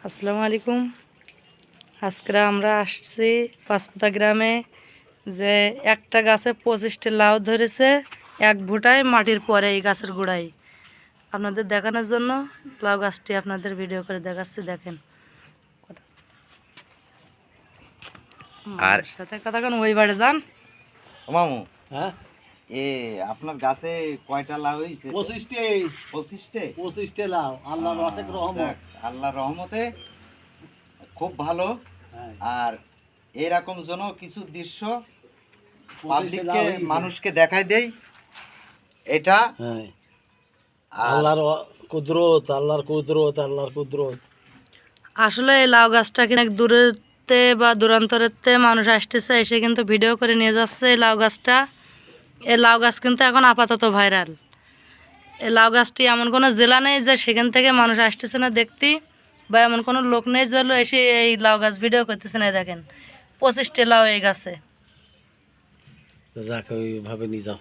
আসসালামু আলাইকুম। আজকে আমরা আসছি পাঁচপাতা গ্রামে, যে একটা গাছে 25টি লাউ ধরেছে এক ভুটায় মাটির পরে এই গাছের গোড়ায়। আপনাদের দেখানোর জন্য লাউ গাছটি আপনাদের ভিডিও করে দেখাচ্ছি, দেখেন। আর সাথে কথা কেন ওই বাড়ি যান মামু, হ্যাঁ, আপনার গাছে কয়টা লাউ হয়েছে? 25টে লাউ, আল্লাহর অশেষ রহমত। যাক, আল্লাহর রহমতে খুব ভালো। হ্যাঁ, আর এরকম যেন কিছু দৃশ্য 25টে পাবলিককে, লাউ হয়েছে। মানুষকে দেখাই দেই। এটা হ্যাঁ, আর আল্লাহর কুদরত, আল্লাহর কুদরত, আল্লাহর কুদরত। আসলে এই লাউ গাছটা কিন্তু দূরেতে বা দূরান্তরেতে মানুষ আসতেছে, এসে কিন্তু ভিডিও করে নিয়ে যাচ্ছে এই লাউ গাছটা। এই লাউ গাছ কিন্তু এখন আপাতত ভাইরাল। এই লাউ গাছটি এমন কোনো জেলা নেই যে সেখান থেকে মানুষ আসতেছে না দেখতে, বা এমন কোনো লোক নেই যে হলো এসে এই লাউ গাছ ভিডিও করতেছে না। দেখেন 25টি লাউ এই গাছে। যাকে ওইভাবে নিয়ে যাও।